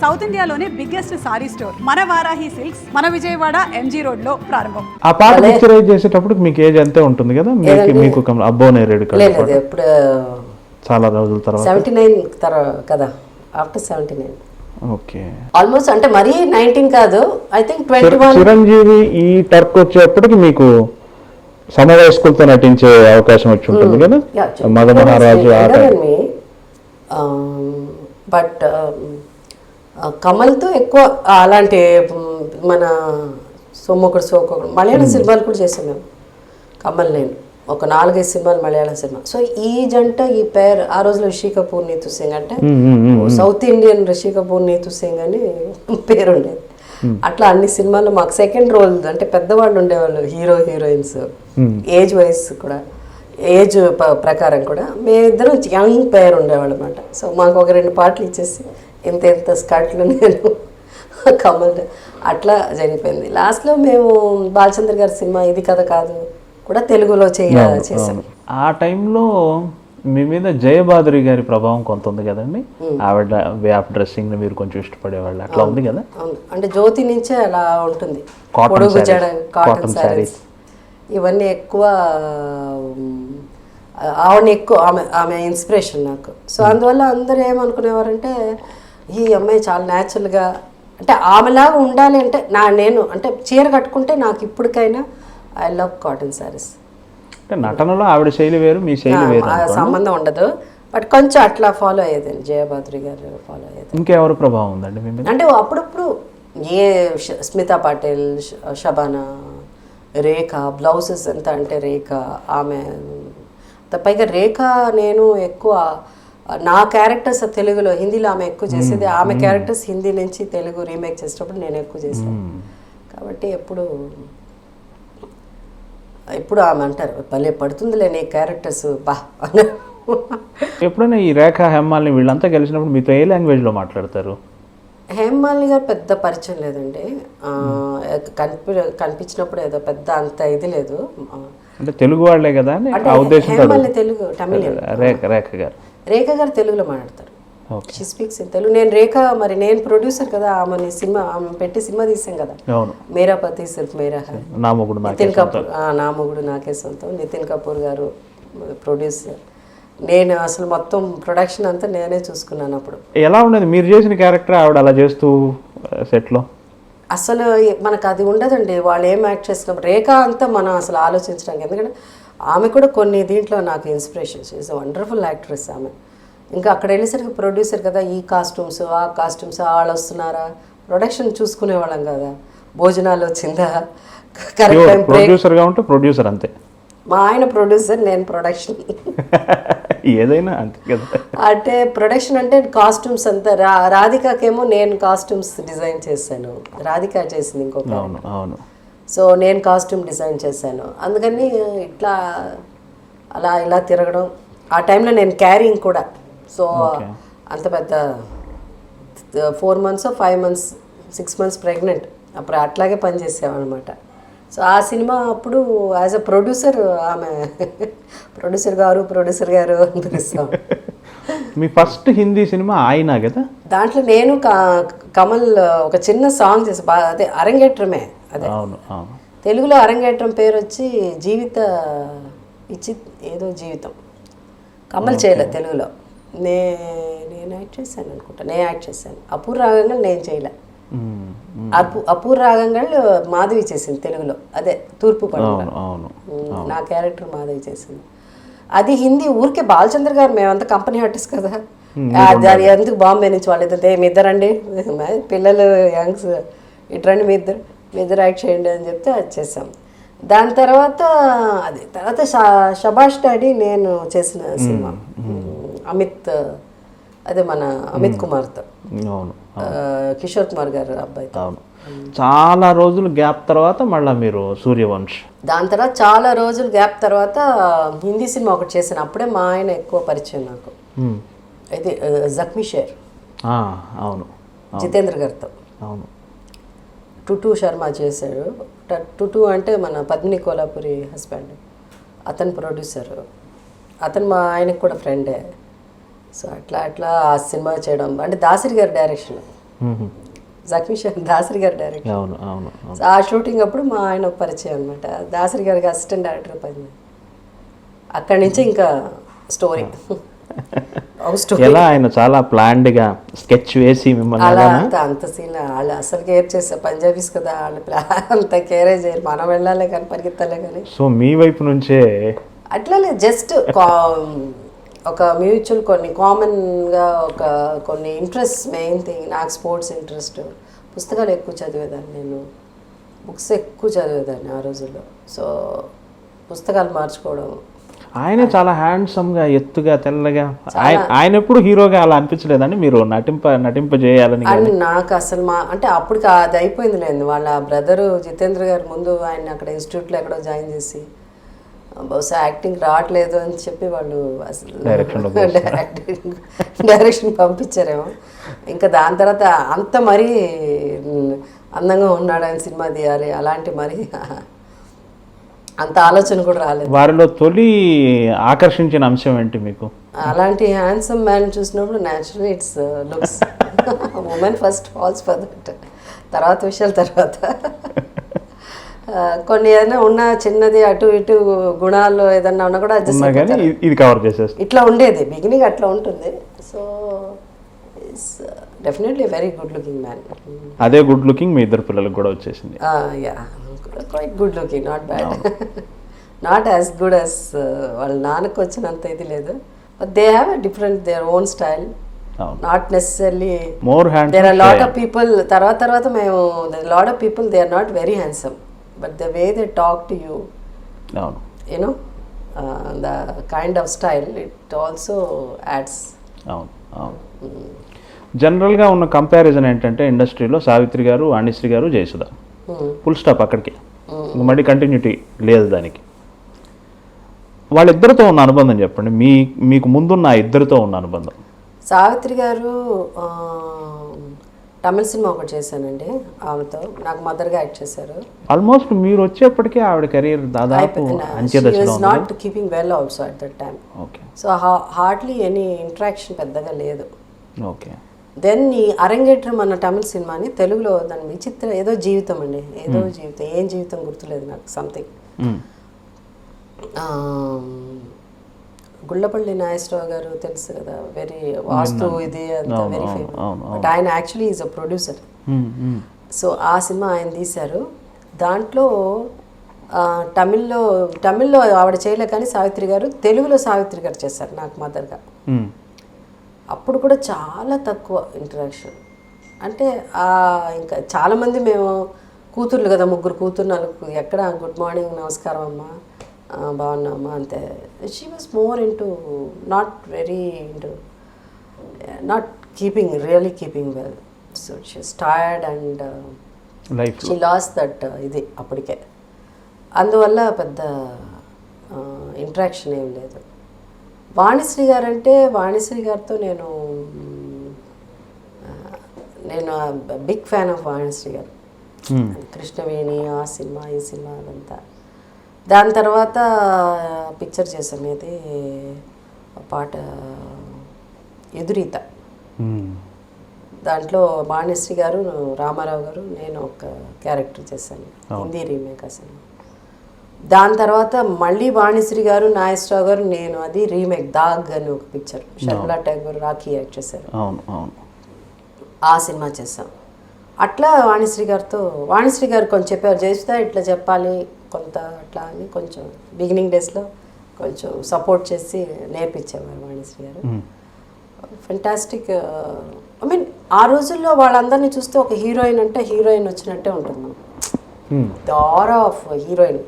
South ఇండియాలోనే biggest sorry store మన Varahi silks మన విజయవాడ ఎంజీ రోడ్ లో ప్రారంభం. ఆ పాట పిక్చరైజ్ చేసేటప్పుడు మీకు ఏజ్ అంతే ఉంటుంది కదా? మీకు అబ్బోనే రెడ్ కలర్ ఇప్పుడు చాలా రోజుల తర్వాత 79 తర్వాత కదా, ఆఫ్టర్ 79. ఓకే, ఆల్మోస్ట్ అంటే మరీ 19 కాదు, ఐ థింక్ 21. చిరంజీవి ఈ టర్క్ వచ్చేప్పటికి మీకు సమవయస్కులతో నటించే అవకాశం వచ్చి ఉంటుంది కదా, మగ మహారాజు ఆ టైం. బట్ కమల్తో ఎక్కువ అలాంటి మన సోమొకడు సోకొకడు మలయాళం సినిమాలు కూడా చేసాం మేము. కమల్ నేను ఒక 4-5 సినిమాలు మలయాళం సినిమా. సో ఈ జంట ఈ పేరు ఆ రోజులో రిషి కపూర్ నీతు సింగ్ అంటే సౌత్ ఇండియన్ రిషి కపూర్ నీతు సింగ్ అని పేరు ఉండేది. అట్లా అన్ని సినిమాల్లో మాకు సెకండ్ రోల్ అంటే పెద్దవాళ్ళు ఉండేవాళ్ళు, హీరో హీరోయిన్స్ ఏజ్ వైజ్ కూడా, ఏజ్ ప్రకారం కూడా మేమిద్దరం యంగ్ పేరు ఉండేవాళ్ళు అనమాట. సో మాకు ఒక 2 పాటలు ఇచ్చేసి ఎంత స్కర్ట్లు నేను కమల్ అట్లా జరిగిపోయింది. లాస్ట్లో మేము బాలచంద్ర గారి సినిమా ఇది కథ కాదు కూడా తెలుగులో చేసాం. ఆ టైంలో మీ మీద జయబాదురి గారి ప్రభావం కొంత ఉంది కదండి. ఆవిడ వే ఆఫ్ డ్రెస్సింగ్ మీరు కొంచెం ఇష్టపడేవాళ్ళు, అట్లా ఉంది కదా? అంటే జ్యోతి నుంచే అలా ఉంటుంది, పొడుగు జడ, కాటన్ శారీస్ ఇవన్నీ ఎక్కువ. ఆవిడని ఎక్కువ ఆమె ఇన్స్పిరేషన్ నాకు. సో అందువల్ల అందరూ ఏమనుకునేవారంటే ఈ అమ్మాయి చాలా న్యాచురల్గా అంటే ఆమెలాగా ఉండాలి అంటే నేను అంటే చీర కట్టుకుంటే నాకు ఇప్పటికైనా ఐ లవ్ కాటన్ శారీస్. అంటే నటనలో ఆవిడ శైలి వేరు, మీ శైలి వేరు, సంబంధం ఉండదు. బట్ కొంచెం అట్లా ఫాలో అయ్యేదండి, జయబాద్రి గారు ఫాలో అయ్యేది. ఇంకెవరు ప్రభావం ఉందండి మీ మీద? అంటే అప్పుడప్పుడు స్మితా పాటిల్, షబానా, రేఖ బ్లౌజెస్ ఎంత అంటే రేఖ ఆమె పైగా రేఖ నేను ఎక్కువ నా క్యారెక్టర్స్ తెలుగులో హిందీలో ఆమె ఎక్కువ చేసేది, ఆమె క్యారెక్టర్స్ హిందీ నుంచి తెలుగు రీమేక్ చేసేటప్పుడు నేను ఎక్కువ చేశాను. కాబట్టి ఎప్పుడు ఆమె అంటారు భలే పడుతుందిలే నీ క్యారెక్టర్స్ బా. ఎప్పుడైనా ఈ రేఖ హేమాలిని వీళ్ళంతా కలిసినప్పుడు మీతో ఏ లాంగ్వేజ్లో మాట్లాడతారు? హేమాలిని గారు పెద్ద పరిచయం లేదండి, కనిపించినప్పుడు ఏదో పెద్ద అంత ఇది లేదు. అంటే తెలుగు వాళ్ళే కదా అని హేమాలిని తెలుగు తమిళ. రేఖ గారు తెలుగులో మాట్లాడతారు, షీ స్పీక్స్ ఇన్ తెలుగు. నేను ప్రొడ్యూసర్ కదా, ఆమె పెట్టి సినిమా తీసాం కదా, మేరా పతి సిర్ఫ్ మేరా హై, నితిన్ కపూర్ నా మొగుడు నాకే సొంతం, నితిన్ కపూర్ గారు ప్రొడ్యూసర్. నేను అసలు మొత్తం ప్రొడక్షన్ అంతా నేనే చూసుకున్నాను. అప్పుడు ఎలా ఉండేది మీరు చేసిన క్యారెక్టర్ ఆవిడ అలా చేస్తూ సెట్లో? అసలు మనకు అది ఉండదండి, వాళ్ళు ఏం యాక్ట్ చేసినప్పుడు. రేఖ అంతా మనం అసలు ఆలోచించడానికి, ఎందుకంటే ఆమె కూడా కొన్ని దీంట్లో నాకు ఇన్స్పిరేషన్స్. ఈజ్ వండర్ఫుల్ యాక్ట్రెస్ ఆమె. ఇంకా అక్కడ వెళ్ళేసరికి ప్రొడ్యూసర్ కదా, ఈ కాస్ట్యూమ్స్ ఆ కాస్ట్యూమ్స్ వాళ్ళు వస్తున్నారా, ప్రొడక్షన్ చూసుకునేవాళ్ళం కదా, భోజనాలు వచ్చిందా, కరెక్ట్ టైం. ప్రొడ్యూసర్గా ఉంటే ప్రొడ్యూసర్ అంతే, మా ఆయన ప్రొడ్యూసర్ నేను ప్రొడక్షన్. ఏదైనా అంతే కదా. అంటే ప్రొడక్షన్ అంటే కాస్ట్యూమ్స్ అంతా రాధికాకేమో నేను కాస్ట్యూమ్స్ డిజైన్ చేశాను, రాధిక చేసింది ఇంకొక. అవును. సో నేను కాస్ట్యూమ్ డిజైన్ చేశాను. అందుకని ఇట్లా అలా ఇలా తిరగడం. ఆ టైంలో నేను క్యారింగ్ కూడా. సో అంత పెద్ద 4 months 5 months 6 months ప్రెగ్నెంట్ అప్పుడు అట్లాగే పనిచేసామన్నమాట. సో ఆ సినిమా అప్పుడు యాజ్ అ ప్రొడ్యూసర్ ఆమె ప్రొడ్యూసర్ గారు అని పిలుస్తాం. మీ ఫస్ట్ హిందీ సినిమా ఆయన కదా? దాంట్లో నేను కమల్ ఒక చిన్న సాంగ్ చేసి అదే అరంగేట్రమే. అదే తెలుగులో అరంగేట్రం పేరు వచ్చి జీవితం. కమల్ చేయలేదు తెలుగులో, నేను యాక్ట్ చేశాను అనుకుంటా. నేను యాక్ట్ చేశాను. అపూర్ రాగంగా నేను చేయలే. అపూర్ రాగంగా మాధవి చేసింది తెలుగులో, అదే తూర్పు పడవ. నా క్యారెక్టర్ మాధవి చేసింది. అది హిందీ ఊరికే బాలచంద్ర గారు, మేమంతా కంపెనీ ఆర్టిస్ట్ కదా, దాని ఎందుకు బాంబే నుంచి వాళ్ళిద్దరు మీ ఇద్దరండి పిల్లలు యంగ్స్ ఇట్రండి మీ ఇద్దరు యాక్ట్ చేయండి అని చెప్తే అది చేసాం. దాని తర్వాత షబాష్ డాడీ నేను చేసిన సినిమా అమిత్, అదే మన అమిత్ కుమార్తో, కిషోర్ కుమార్ గారు అబ్బాయి. చాలా రోజులు గ్యాప్ తర్వాత మళ్ళీ మీరు సూర్యవంశ్. దాని తర్వాత చాలా రోజులు గ్యాప్ తర్వాత హిందీ సినిమా ఒకటి చేశాను. అప్పుడే మా ఆయన ఎక్కువ పరిచయం నాకు. అయితే జఖ్మీ షేర్, అవును, జితేంద్ర గారితో. అవును. టుటు శర్మ చేశాడు. టుటు అంటే మన పద్మిని కోలాపురి హస్బెండ్, అతను ప్రొడ్యూసర్. అతను మా ఆయనకు కూడా ఫ్రెండే. సో అట్లా ఆ సినిమా చేయడం అంటే దాసరి గారి డైరెక్షన్. జఖ్మిషన్ దాసరి గారు డైరెక్టర్. అవును అవును అవును. ఆ షూటింగ్ అప్పుడు మా ఆయన పరిచయం అనమాట. దాసరి గారికి అసిస్టెంట్ డైరెక్టర్ పని. అక్కడి నుంచి ఇంకా స్టోరీ ఎలా ఆయన చాలా ప్లాన్డ్ గా స్కెచ్ వేసి మిమ్మల్ని అలా అలానా? అంత సీన్ వాళ్ళు అసలు కేర్ చేస్తారు. పంజాబీస్ కదా, వాళ్ళు అంత కేరే చేయరు. మనం వెళ్ళాలి కానీ పరిగెత్తాలే కానీ. సో మీ వైపు నుంచే అట్లా లేదు, జస్ట్ ఒక మ్యూచువల్ కొన్ని కామన్గా కొన్ని ఇంట్రెస్ట్. మెయిన్ థింగ్ నాకు స్పోర్ట్స్ ఇంట్రెస్ట్. పుస్తకాలు ఎక్కువ చదివేదాన్ని, నేను బుక్స్ ఎక్కువ చదివేదాన్ని ఆ రోజుల్లో. సో పుస్తకాలు మార్చుకోవడం. ఆయనే చాలా హ్యాండ్సమ్ గా, ఎత్తుగా, తెల్లగా. ఆయన ఎప్పుడు హీరోగా అలా అనిపించలేదండి మీరు నటింప చేయాలని? అండ్ నాకు అసలు అంటే అప్పటికి అది అయిపోయింది లేదు. వాళ్ళ బ్రదరు జితేంద్ర గారు ముందు ఆయన అక్కడ ఇన్స్టిట్యూట్లో ఎక్కడో జాయిన్ చేసి బహుశా యాక్టింగ్ రావట్లేదు అని చెప్పి వాళ్ళు అసలు డైరెక్షన్ పంపించారేమో. ఇంకా దాని తర్వాత అంత మరీ అందంగా ఉన్నాడు ఆయన, సినిమా తీయాలి అలాంటి మరీ అంత ఆలోచన కూడా రాలేదు. వారిలో తొలి ఆకర్షించిన అంశం ఏంటి మీకు? అలాంటి హ్యాండ్సమ్ మ్యాన్ చూసినప్పుడు naturally it's looks. Women first falls for that, తర్వాత విషయాల తర్వాత. కొన్ని ఏదైనా ఉన్న చిన్నది అటు ఇటు గుణాలు ఏదన్నా ఉన్నా కూడా ఇది కవర్ చేసేస్తుంది. ఇట్లా ఉండేది బిగినింగ్, అట్లా ఉంటుంది. So it's definitely very good looking man. అదే గుడ్ లుకింగ్ మీ ఇద్దరు పిల్లలకు కూడా వచ్చేసింది. Yeah, quite good looking, not bad. Not as good as వాళ్ళ నాన్నకు వచ్చినంత ఇది లేదు. But they have a different, their own style. Not necessarily more handsome. There are a lot of people, తర్వాత మేము, there are a lot of people, they are not very handsome. But the way they talk to you, you know, the kind of style, it also adds. జనరల్గా ఉన్న comparison ఏంటంటే ఇండస్ట్రీలో సావిత్రి గారు, వాణిశ్రీ గారు, Jayasudha, full stop అక్కడికి. మళ్ళీ కంటిన్యూటీ లేదు దానికి. వాళ్ళిద్దరితో ఉన్న అనుబంధం చెప్పండి, మీకు ముందున్న ఇద్దరితో ఉన్న అనుబంధం. సావిత్రి గారు తమిళ సినిమా ఒకటి చేశానండి ఆమెతో, నాకు మదర్గా యాక్ట్ చేశారు. ఆల్మోస్ట్ మీరు వచ్చేప్పటికే ఆవిడ కెరీర్ దాదాపు అంత్యదశలో ఉంది. Not keeping well also at that time. Okay. So hardly any interaction పెద్దగా లేదు. ఓకే. దెన్ ఈ అరంగేట్రం అన్న తమిళ సినిమాని తెలుగులో దాని విచిత్ర ఏదో జీవితం అండి, ఏదో జీవితం, ఏం జీవితం గుర్తులేదు నాకు, సంథింగ్. గుళ్ళపల్లి నాగేశ్వరరావు గారు తెలుసు కదా, వెరీ వాస్తు ఇది అంతా వెరీ ఫేమస్. బట్ ఆయన actually is a producer. So ఆ సినిమా ఆయన తీశారు. దాంట్లో తమిళ్లో ఆవిడ చేయలే, కానీ సావిత్రి గారు తెలుగులో సావిత్రి గారు చేశారు నాకు మదర్గా. అప్పుడు కూడా చాలా తక్కువ ఇంటరాక్షన్. అంటే ఇంకా చాలామంది మేము కూతుర్లు కదా, ముగ్గురు కూతురు, నలుగురు, ఎక్కడ గుడ్ మార్నింగ్, నమస్కారం అమ్మా, బాగున్నామ్మా అంతే. She was more into not very into not really keeping well. So she was tired and she lost that ఇది అప్పటికే. అందువల్ల పెద్ద ఇంటరాక్షన్ ఏం లేదు. వాణిశ్రీ గారు అంటే, వాణిశ్రీ గారితో నేను బిగ్ ఫ్యాన్ ఆఫ్ వాణిశ్రీ గారు. కృష్ణవేణి, ఆ సినిమా, ఈ సినిమా అదంతా. దాని తర్వాత పిక్చర్ చేశాను, ఇది పాట ఎదురీత. దాంట్లో వాణిశ్రీ గారు, రామారావు గారు, నేను ఒక క్యారెక్టర్ చేశాను, హిందీ రీమేక్ అసలు. దాని తర్వాత మళ్ళీ వాణిశ్రీ గారు, నాగేశ్వరరావు గారు, నేను, అది రీమేక్ దాగ్ అని ఒక పిక్చర్, షర్మిలా ఠాగూర్, రాఖీ యాక్ట్ చేశారు. ఆ సినిమా చేశాం. అట్లా వాణిశ్రీ గారు కొంచెం చెప్పారు, జయసుధ ఇట్లా చెప్పాలి కొంత అట్లా అని, కొంచెం బిగినింగ్ డేస్లో కొంచెం సపోర్ట్ చేసి నేర్పించేవారు వాణిశ్రీ గారు. ఫెంటాస్టిక్. ఐ మీన్ ఆ రోజుల్లో వాళ్ళందరినీ చూస్తే ఒక హీరోయిన్ అంటే హీరోయిన్ వచ్చినట్టే ఉంటుంది మనం. దార్ ఆఫ్ హీరోయిన్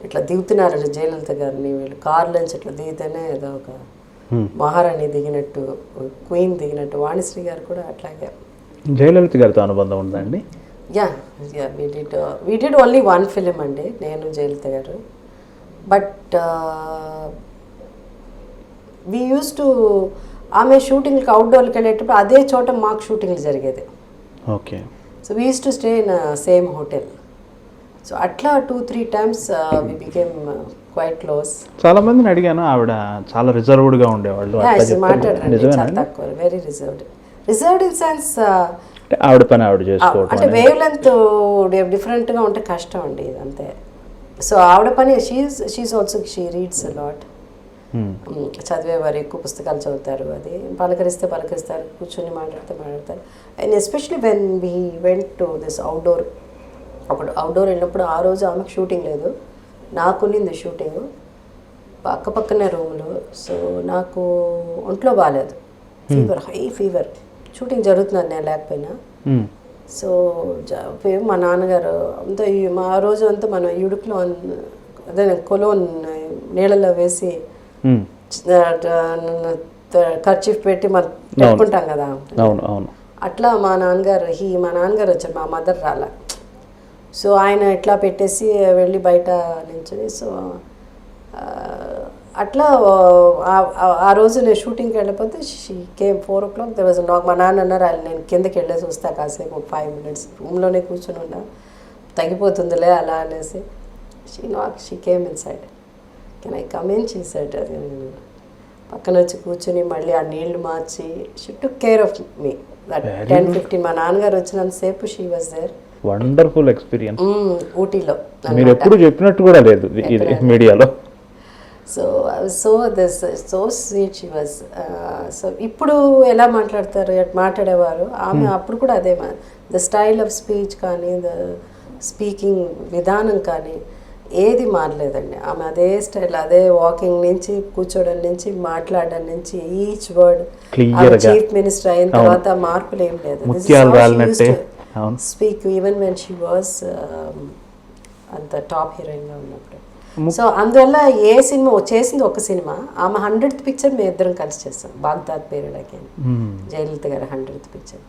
ఇట్లా దిగుతున్నారండి జయలలిత గారిని, వీళ్ళు కార్లోంచి ఇట్లా దిగితేనే ఏదో ఒక మహారాణి దిగినట్టు, క్వీన్ దిగినట్టు. వాణిశ్రీ గారు కూడా అట్లాగే. జయలలిత గారితో అనుబంధం ఉందండి? Yeah, we did only one film అండి, నేను జయలలిత గారు. బట్ వీ యూస్ టు, ఆమె షూటింగ్కి అవుట్డోర్కి వెళ్ళేటప్పుడు అదే చోట మాకు షూటింగ్లు జరిగేది. Okay. So we use to stay in same hotel. So అట్లా 2-3 times we became quite close. చాలా మందిని అడిగాను, ఆవిడ చాలా రిజర్వ్డ్గా ఉండేవాళ్ళు. మాట్లాడారు చాలా తక్కువ, వెరీ రిజర్వ్డ్ ఇన్ సెన్స్ అంటే ఆవిడ పని ఆవిడ చేసుకోవటం అంటే వేవ్ లెంత్ డిఫరెంట్గా ఉంటే కష్టం అండి ఇది అంతే. సో ఆవిడ పని she also she reads lot. చదివేవారు ఎక్కువ పుస్తకాలు చదువుతారు, అది పలకరిస్తారు, కూర్చొని మాట్లాడతారు. And especially when we went to this outdoor, అప్పుడు అవుట్డోర్ వెళ్ళినప్పుడు ఆ రోజు ఆమెకు షూటింగ్ లేదు, నాకు ఉన్నింది షూటింగ్, పక్కనే రూమ్లో. సో నాకు ఒంట్లో బాగాలేదు, ఫీవర్, హై ఫీవర్, షూటింగ్ జరుగుతున్నాను నేను లేకపోయినా. సో మా నాన్నగారు అంతా ఆ రోజు అంతా మనం ఇడుకులో అదే కొలోన్ నీళ్ళలో వేసి ఖర్చు పెట్టి మనం పెట్టుకుంటాం కదా, అట్లా మా నాన్నగారు వచ్చారు, మా మదర్ రాలా. సో ఆయన ఇట్లా పెట్టేసి వెళ్ళి బయట నించుని, సో అట్లా ఆ రోజు నేను షూటింగ్కి వెళ్ళిపోతే she came 4 o'clock. There was నాక్. మా నాన్న అన్నారు నేను కిందకి వెళ్ళేసి వస్తా కాసేపు 5 minutes, రూమ్లోనే కూర్చొని ఉన్నా, తగ్గిపోతుందిలే అలా అనేసి. She came inside, can I come in, she said. అది పక్కన వచ్చి కూర్చొని మళ్ళీ ఆ నీళ్లు మార్చి, she took care of me. 10-15 మా నాన్నగారు వచ్చినంతసేపు she was there. Wonderful experience. ఊటీలో మీరు ఎప్పుడు చెప్పినట్టు కూడా లేదు ఇది మీడియాలో. So so sweet she was. So ఇప్పుడు ఎలా మాట్లాడేవారు ఆమె, అప్పుడు కూడా అదే. ద స్టైల్ ఆఫ్ స్పీచ్ కానీ, ద స్పీకింగ్ విధానం కానీ ఏది మారలేదండి. ఆమె అదే స్టైల్, అదే వాకింగ్ నుంచి, కూర్చోవడం నుంచి, మాట్లాడడం నుంచి, ఈచ్ వర్డ్. చీఫ్ మినిస్టర్ అయిన తర్వాత మార్పులు ఏం లేదు. Speak even when she was అంత టాప్ హీరోయిన్గా ఉన్నప్పుడు. సో అందువల్ల ఏ సినిమా చేసింది ఒక సినిమా, ఆమె 100th పిక్చర్ మేము ఇద్దరం కలిసి చేస్తాం, బాగ్దాద్ పీరియడ్ అగైన్, జయలలిత గారి 100th పిక్చర్.